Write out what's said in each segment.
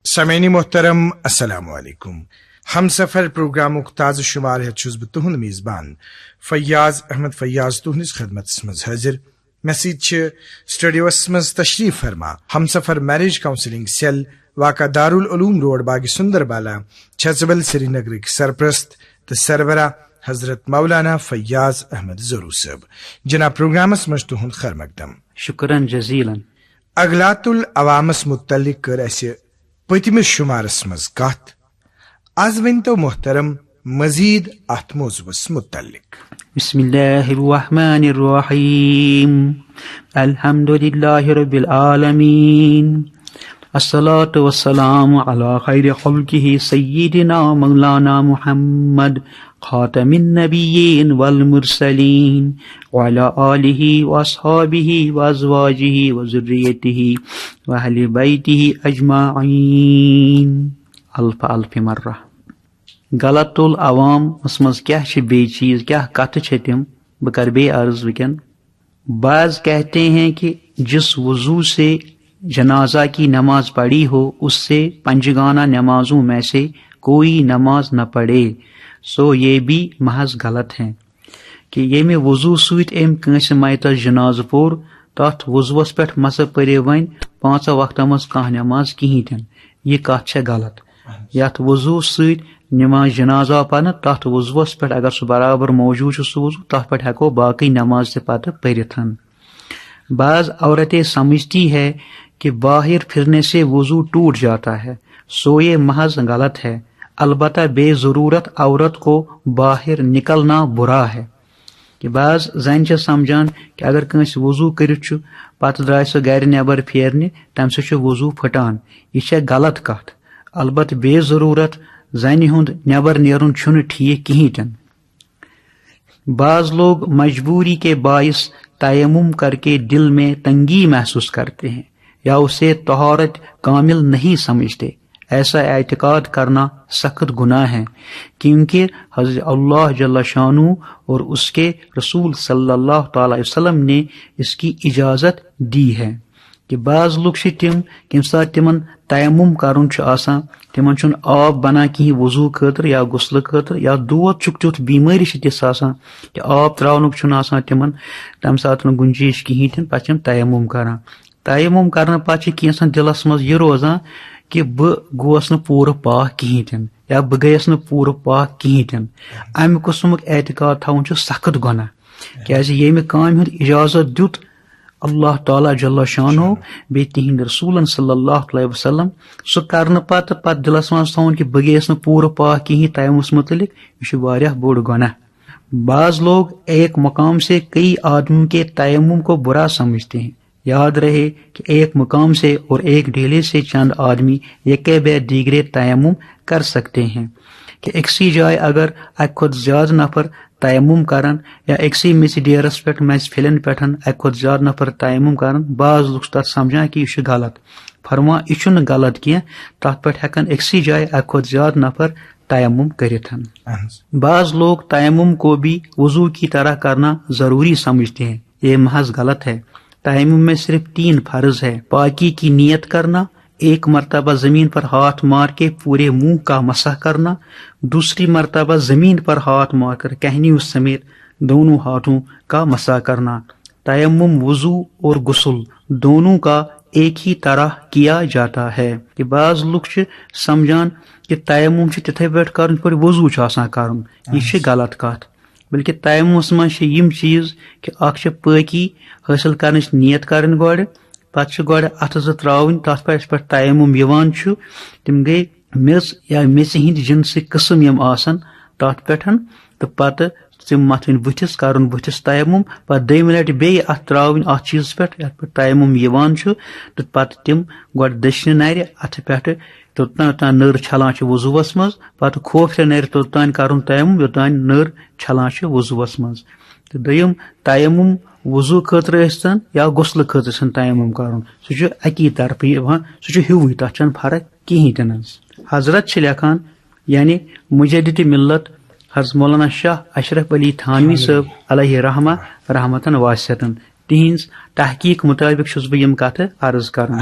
سامعین محترم السلام علیکم. ہم سفر پروگرامک تازہ شمار ہیت چھس بہ تہند میزبان فیاض احمد فیاض تہندس خدمتس مز حاضر. مے سۭتۍ سٹوڈیوس مز تشریف فرما ہم سفر میریج کونسلنگ سیل واقع دارالعلوم روڈ باغ سندر بالا چھژبل سری نگرک سرپرست تو سربراہ حضرت مولانا فیاض احمد ضرور صاحب. جناب پروگرامس مز تہند خیر مقدم. شکرن جزیلا. اغلاط العوامس متعلق کر اسہ پتمس شمارس مز کت. آز ونتو محترم مزید ات موضوعس متعلق. بسم اللہ الرحمن الرحیم. الحمد للہ رب العالمین. الصلاة والسلام علی خیر خلقہ سیدنا مولانا محمد خاتم النبیین والمرسلین وعلی آلہ واصحابہ وازواجہ وذریتہ واہل بیتہ اجمعین. الف الف مرہ. غلط العوام مز کیا بے چیز کیا کت تم بہ کر بے عرض وکن. بعض کہتے ہیں کہ جس وضو سے جنازہ کی نماز پڑھی ہو اس سے پنجگانہ نمازوں میں سے کوئی نماز نہ پڑھے. سو یہ بھی محض غلط ہے کہ یمہ وضو سۭتۍ أمۍ کٲنٛسہِ میتس جنازٕ پوٚر تتھ وضوس پٮ۪ٹھ مسا پرے وۄنۍ 5 وقتن منٛز کانٛہہ نماز کہیٖنۍ تہِ. یہ کتھ چھےٚ غلط. یتھ وضو سۭتۍ نماز جنازہ پرنہٕ تتھ وضوس پٮ۪ٹھ اگر سُہ برابر موجود چھُ سُہ وضو تتھ پٮ۪ٹھ ہٮ۪کو باقٕے نماز تہِ پتہٕ پٔرِتھ. بعض عورتیں سمجھتی ہے کہ باہر پھرنے سے وضو ٹوٹ جاتا ہے. سو یہ محض غلط ہے. البتہ بے ضرورت عورت کو باہر نکلنا برا ہے. کہ بعض زن چھ سمجھان کہ اگر کنس وضو کرت پتہ درائے سہ گھر نیبر پھیرنہ تمہ سہ وضو پھٹان. یہ غلط کت. البتہ بے ضرورت زنہ ہند نیبر نیرن چھُنہٕ ٹھیک کہین تہ. بعض لوگ مجبوری کے باعث تیمم کر کے دل میں تنگی محسوس کرتے ہیں یا اسے طہارت کامل نہیں سمجھتے. ایسا اعتقاد کرنا سخت گناہ ہے کیونکہ حضرت اللہ جل شانہ اور اس کے رسول صلی اللہ تعالی وسلم نے اس کی اجازت دی ہے. کہ بعض لوگ تم یم سات تمن تیمم کرن آسان تمن چھن آب بنا کہیں وضو خاطر یا غسل خاطر یا دود چھک تیُتھ بیماری تس آسان کہ آب تراونک چھن آسان تمن تمہ سات گنجائش کہین تہ پتہ تیمم کران. تیمم کرنے پتہ کینسن دلس مز یہ روزان کہ بہ گوس نہ پورٕ پاک کہین تہ یا بہ گیس نہ پورٕ پاک کہین تہ. امہ قسمک اعتقاد تھاون چھ سخت گناہ. کیازِ ییٚمہِ کامہِ ہُنٛد اجازت دیُت اللہ تعالیٰ جل شانہ بی تہند رسولن صلی اللہ علیہ وسلم سہ کرنے پتہ دلس مز تھاون کہ بہ گیس نہ پورٕ پاک کہین تیممس متعلق یہ واریاہ بوڑ گناہ. بعض لوگ ایک مقام سے کئی آدمیوں کے تیمم کو برا سمجھتے ہیں. یاد رہے کہ ایک مقام سے اور ایک ڈھیلے سے چند آدمی یکے بے دیگرے تیمم کر سکتے ہیں. کہ اکسی جائے اگر اکہ کھۄتہٕ زیادہ نفر تیمم کرن یا اکسی میژ ڈیرس پہ میژ پھلین پہ اکہ کھۄتہٕ زیادہ نفر تیمم کرن بعض لوگ تر سمجھان کہ یہ غلط. فرما یہ چھُنہٕ غلط کینٛہہ. تتھ پہ ہیکن اکسی جائے اکہ کھۄتہٕ زیادہ نفر تیمم کرتھ. بعض لوگ تیمم کو بھی وضو کی طرح کرنا ضروری سمجھتے ہیں. یہ محض غلط ہے. تیمم میں صرف 3 فرض ہے. پاکی کی نیت کرنا، ایک مرتبہ زمین پر ہاتھ مار کے پورے منہ کا مسح کرنا، دوسری مرتبہ زمین پر ہاتھ مار کر کہنی اس سمیت دونوں ہاتھوں کا مسح کرنا. تیمم وضو اور غسل دونوں کا ایک ہی طرح کیا جاتا ہے. کہ بعض لوگ سمجھان کہ تیمم تتھے پٲٹھۍ کرن یِتھ پٲٹھۍ وضو آسان کرن. یہ غلط کتھ. بلکہ تیممس مز یم چیز کہ اکھ پاکی حاصل کرنچ نیت کرن گۄڈٕ پتہٕ گۄڈٕ اتھٕ 2 تراوٕنۍ تتھ پٮ۪ٹھ تیمم یوان چھُ. تم گٔے میژ یا میژِ ہٕنٛدۍ جنسٕکۍ قٕسم یم آسن تتھ پٮ۪ٹھ تہٕ پتہٕ تم متھٕنۍ بٕتھِس کرُن بٕتھِس تیمم. پتہٕ دوٚیمہِ لٹہِ بیٚیہِ اتھ تراوٕنۍ اتھ چیٖزس پٮ۪ٹھ یتھ پٮ۪ٹھ تیمم یوان چھُ تہٕ پتہٕ تم گۄڈٕ دٔچھنہِ نرِ اتھٕ پٮ۪ٹھٕ توٚتام نٔر چھلان چھِ وضوٗوس منٛز پتہٕ کھوفرِ نرِ توٚتام کرُن تیمم یوٚتام نٔر چھلان چھِ وضوٗوس منٛز. تہٕ دوٚیِم تیمم وضو خاطرٕ ٲسۍتن یا غسلہٕ خاطرٕ ٲسِن تیمم کرُن سُہ چھُ اکی طرفہٕ یِوان سُہ چھُ ہیُوٕے تتھ چھنہٕ فرق کہیٖنۍ تہِ نہٕ. حضرت چھِ لیکھان یعنی مجدد ملت حضرت مولانا شاہ اشرف علی تھانوی صٲب علیہ رحمہ رحمتن واسعتن تہنز تحقیق مطابق چھُس بہٕ یم کتھٕ عرض کران.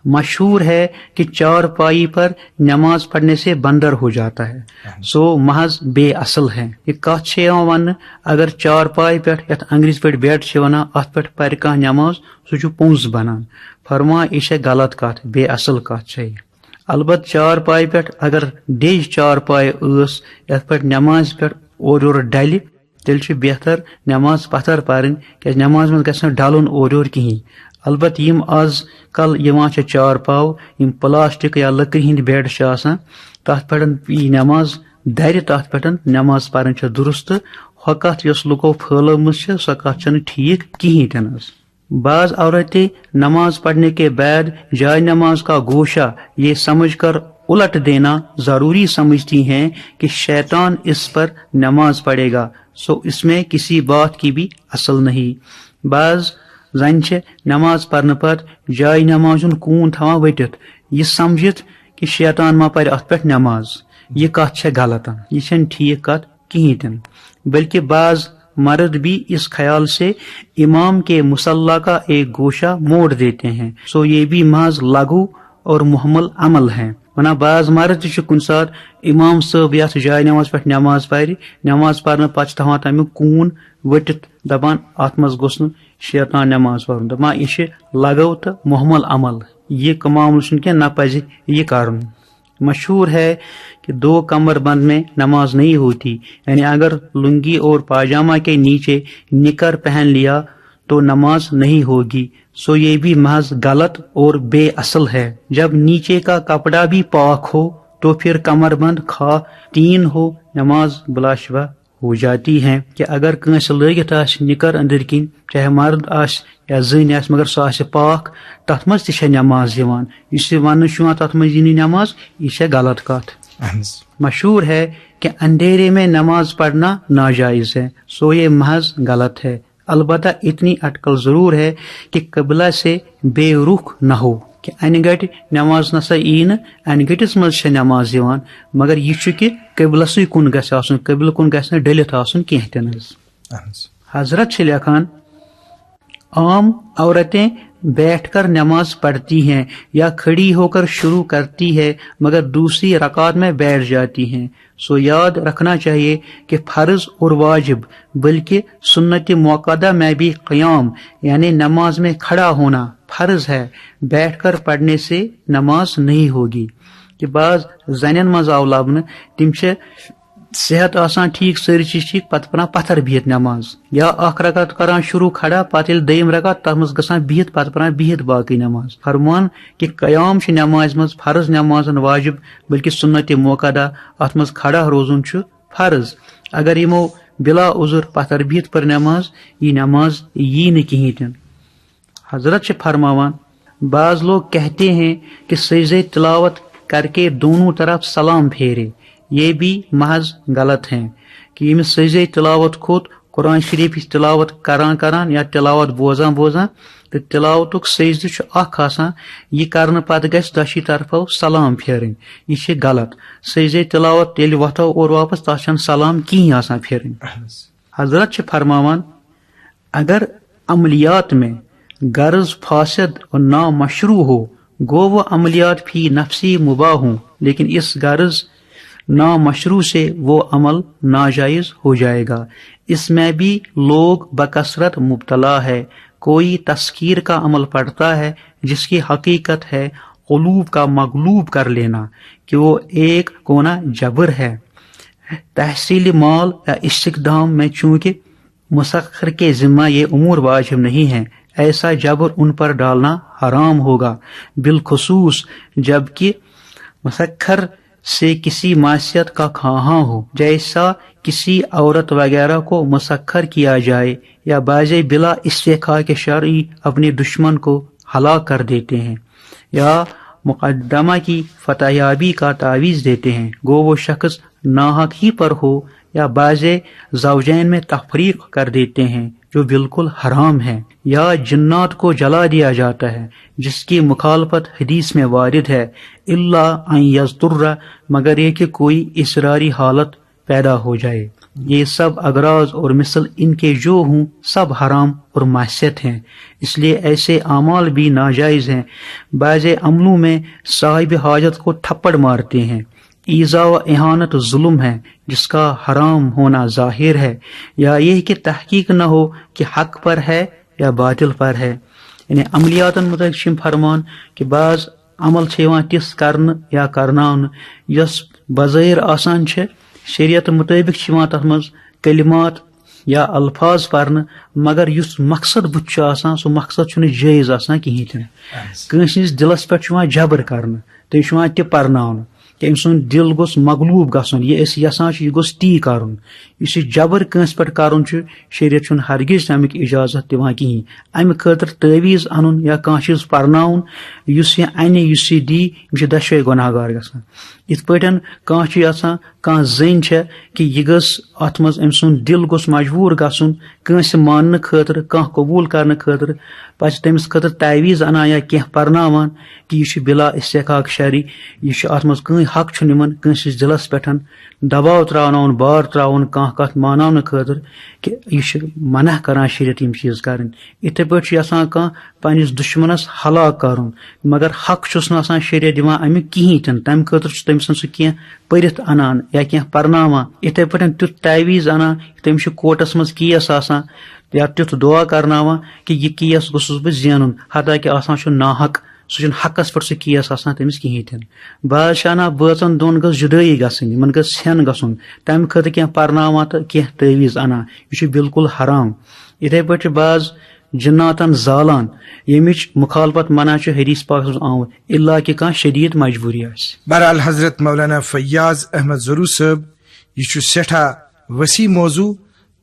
مشہور ہے کہ چارپائی پر نماز پڑھنے سے بندر ہو جاتا ہے، سو محض بے اصل ہے. یہ کت چھ ون اگر چارپائی پہ یت انگریز پہ بیڈ ونان ات پہ پڑھ کھانا نماز سہ چھ پونس بنان. فرما یہ غلط کت، بے اصل کت چھ. البتہ چارپائی پہ اگر ڈیج چارپائی ٲس یت پہ نماز پہ اور یور ڈلہِ تیل چھ بہتر نماز پتھر پرن کیاز نماز مز گژھِ نہٕ ڈلُن اور یور کہین. البتہ یم آز کل یوان چھ چارپاو یم پلاسٹک یا لکڑ ہند بیڈ چھ آسان تات پہ یی نماز درِ تات پہ نماز پرن چھ درست. ہو کت یس لکو پھٔلٲومٕژ چھ سۄ کت چھنہٕ ٹھیک کہین تہ نہ. بعض عورتیں نماز پڑھنے کے بعد جائے نماز کا گوشہ یہ سمجھ کر الٹ دینا ضروری سمجھتی ہیں کہ شیطان اس پر نماز پڑھے گا، سو اس میں کسی بات کی بھی اصل نہیں. بعض زن چھ نماز پڑھنے پتہ جائے نماز کون تھوان وٹت یہ سمجھت کہ شیطان ما پڑھ ات پہ نماز. یہ کت چھ غلط، یہ چھن ٹھیک کت کہین تہ. بلکہ بعض مرد بھی اس خیال سے امام کے مصلی کا ایک گوشہ موڑ دیتے ہیں، سو یہ بھی محض لغو اور محمل عمل ہے. ورنہ بعض مرد کن سات امام صاحب یت جائے نماز پہ نماز پرِ نماز پرنے پتہ تھوان تمیک کون وٹت دپان ات مز گوس نہ شیطان نماز پرن. دپان یہ لغو تو محمل عمل، یہ معاملہ چھ کہ نہ پزِ یہ کرن. مشہور ہے کہ دو کمر بند میں نماز نہیں ہوتی، یعنی اگر لنگی اور پاجامہ کے نیچے نکر پہن لیا تو نماز نہیں ہوگی، سو یہ بھی محض غلط اور بے اصل ہے. جب نیچے کا کپڑا بھی پاک ہو تو پھر کمر بند خواہ تین ہو نماز بلا شبہ ہو جاتی ہے. کہ اگر کنس لگت آس نکر اندر کن چاہے مرد آس یا زن آس مگر سہ آس پاک تت مز تہ نماز یوان. اس ون تت مز نماز یہ غلط کت. مشہور ہے کہ اندھیرے میں نماز پڑھنا ناجائز ہے، سو یہ محض غلط ہے. البتہ اتنی اٹکل ضرور ہے کہ قبلہ سے بے رخ نہ ہو کہ ان گٹ نماز نسا ای نا ان گٹس مز نماز یوان مگر یہ کہ قبلس کن گھس آسن، قبل کن گھس نہ ڈلت آسن کینہ تہ نہ. حضرت چھ لکھان عام عورتیں بیٹھ کر نماز پڑھتی ہیں یا کھڑی ہو کر شروع کرتی ہے مگر دوسری رکعت میں بیٹھ جاتی ہیں. سو یاد رکھنا چاہیے کہ فرض اور واجب بلکہ سنت موقدہ میں بھی قیام یعنی نماز میں کھڑا ہونا فرض ہے. بیٹھ کر پڑھنے سے نماز نہیں ہوگی. کہ بعض زنین مز آو لبنہ تم صحت آسان ٹھیک ساری چیز ٹھیک پتہ پڑھان پتھر بہت نماز، یا اخ رکعت کران شروع کھڑا پتہ یل دیم رکعت تر مز گژھان بہت پتہ پڑھان بہت باقی نماز. فرمان کہ قیام چھ نماز مز فرض نماز واجب بلکہ سنت موقدہ ات مز کھڑا روزن چھ فرض. اگر یمو بلا عذر پتھر بہت پر نماز یہ نماز یہ نہ کہین تہ. حضرت چھ فرماوان بعض لوگ کہتے ہیں کہ سجدہ تلاوت کر کے دونوں طرف سلام پھیرے، یہ بھی محض غلط ہیں. کہ یمس سجدہ تلاوت کھوت قرآن شریف تلاوت کران یا تلاوت بوزان تو تلاوتک سجدہ چھ اخ آسان، یہ کرنے پتہ گژھِ دشی طرفو سلام پھیرن، یہ چھ غلط. سجدہ تلاوت ییٚلہِ وتھو اور واپس تتھ چھنہٕ سلام کہین آسان پھیرن. حضرت چھ فرماوان اگر عملیات میں غرض فاسد اور نامشروع ہو گو وہ عملیات فی نفسی مباح ہوں، لیکن اس غرض نامشروع سے وہ عمل ناجائز ہو جائے گا. اس میں بھی لوگ بکثرت مبتلا ہے. کوئی تسخیر کا عمل پڑھتا ہے جس کی حقیقت ہے قلوب کا مغلوب کر لینا، کہ وہ ایک کونا جبر ہے. تحصیل مال یا استقدام میں چونکہ مسخر کے ذمہ یہ امور واجب نہیں ہیں، ایسا جبر ان پر ڈالنا حرام ہوگا، بالخصوص جبکہ مسخر سے کسی معصیت کا خواہاں ہو، جیسا کسی عورت وغیرہ کو مسخر کیا جائے، یا بعض بلا استحقاق شرعی اپنے دشمن کو ہلاک کر دیتے ہیں، یا مقدمہ کی فتح یابی کا تعویذ دیتے ہیں، گو وہ شخص ناحق ہی پر ہو، یا بعض زوجین میں تفریق کر دیتے ہیں جو بالکل حرام ہے، یا جنات کو جلا دیا جاتا ہے جس کی مخالفت حدیث میں وارد ہے، الا ان یضطر، مگر یہ کہ کوئی اضطراری حالت پیدا ہو جائے. یہ سب اغراض اور مثل ان کے جو ہوں سب حرام اور معصیت ہیں، اس لیے ایسے اعمال بھی ناجائز ہیں۔ بعض عملوں میں صاحب حاجت کو تھپڑ مارتے ہیں، ایذا و اہانت ظلم ہے جس کا حرام ہونا ظاہر ہے، یا یہ کہ تحقیق نہ ہو کہ حق پر ہے یا باطل پر ہے۔ یعنی عملیاتن متعلق فرمان کہ بعض عمل تس کرن یا کرناون یس بظاہر آسان چھ، شریعت مطابق تر مز کلمات یا الفاظ پرن، مگر اس مقصد بت آسان سو مقصد چھُنہٕ جائز آسان کہین تہ۔ کٲنٛسہِ ہٕنٛدِس دلس پہ جبر کرنہٕ، تم تہ پرناونہٕ کہ أمۍ سُنٛد دل گوٚژھ مغلوب گژھُن، یہ أسۍ یژھان چھِ یہِ گوٚژھ تی کرُن۔ یُس یہِ جبر کٲنٛسہِ پٮ۪ٹھ کرُن چھُ، شریعت چھُنہٕ ہرگز تمیُک اجازت دِوان کِہیٖنۍ۔ امہِ خٲطرٕ تعویٖز انُن یا کانٛہہ چیٖز پرناوُن، یُس یہِ انہِ یُس یہِ دی، یِم چھِ دۄشوے گۄناہ گار گژھان۔ یِتھ پٲٹھۍ کانٛہہ چھُ یژھان، کانٛہہ زٔنۍ چھےٚ کہ یہِ گٔژھ اتھ منٛز أمۍ سُنٛد دل گوٚژھ مجبوٗر گژھُن کٲنٛسہِ ماننہٕ خٲطرٕ، کانٛہہ قبوٗل کرنہٕ خٲطرٕ، پتہٕ چھِ تٔمِس خٲطرٕ تعویٖز انان یا کینٛہہ پرناوان کہ یہِ چھُ بلا استحقاق شرعی، یہِ چھُ اتھ منٛز کٕہٕنۍ حق چھُنہٕ یِمن کٲنٛسہِ دلس پٮ۪ٹھ دباؤ تراوناوُن، بار تراوُن کانٛہہ کتھ ماناونہٕ خٲطرٕ کہ یہِ چھُ منع کران شریعت یِم چیٖز کرٕنۍ۔ یِتھے پٲٹھۍ چھُ یژھان کانٛہہ پننس دشمنس ہلاک کرُن، مگر حق چھُس نہٕ آسان شریعت دِوان امیُک کِہیٖنۍ تہِ نہٕ، تمہِ خٲطرٕ چھُ تٔمۍ سُنٛد سُہ کینٛہہ پٔرِتھ انان یا کینٛہہ پرناوان، یِتھے پٲٹھۍ تیُتھ تعویٖز انان، تٔمِس چھُ کوٹس منٛز کیس آسان یا تیُتھ دعا کرناوان کہ یہِ کیس گوٚژھُس بہٕ زینُن، حتاکہِ آسان چھُ ناحق، سُہ چھُنہٕ حقس پٮ۪ٹھ سُہ کیس آسان تٔمِس کِہیٖنۍ تہِ نہٕ۔ بعض چھِ انان بٲژن دۄن گٔژھ جُدٲیی گژھٕنۍ، یِمن گٔژھ ژھٮ۪ن گژھُن، تمہِ خٲطرٕ کینٛہہ پرناوان تہٕ کینٛہہ تعویٖز انان، یہِ چھُ بالکل حرام۔ یِتھے پٲٹھۍ چھِ بعض جناتن زالان، ییٚمِچ مخالفت منع چھُ حدیث پاکس منٛز آمُت، الا کہ کانٛہہ شدید مجبوری آسہِ۔ بہرحال حضرت مولانا فیاض احمد ضروٗر صٲب، یہ چھُ سٮ۪ٹھاہ وسیع موضوع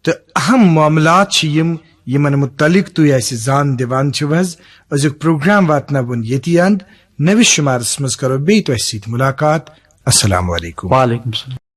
تہٕ اہم معاملات چھِ یِم یمن متعلق تُہۍ اَسہِ زان دِوان چھِو حظ۔ أزیُک پروگرام واتناوُن ییٚتی اند، نٔوِس شُمارس منٛز کرو بیٚیہِ تۄہہِ سۭتۍ مُلاقات۔ السلام علیکم۔ وعلیکم السلام۔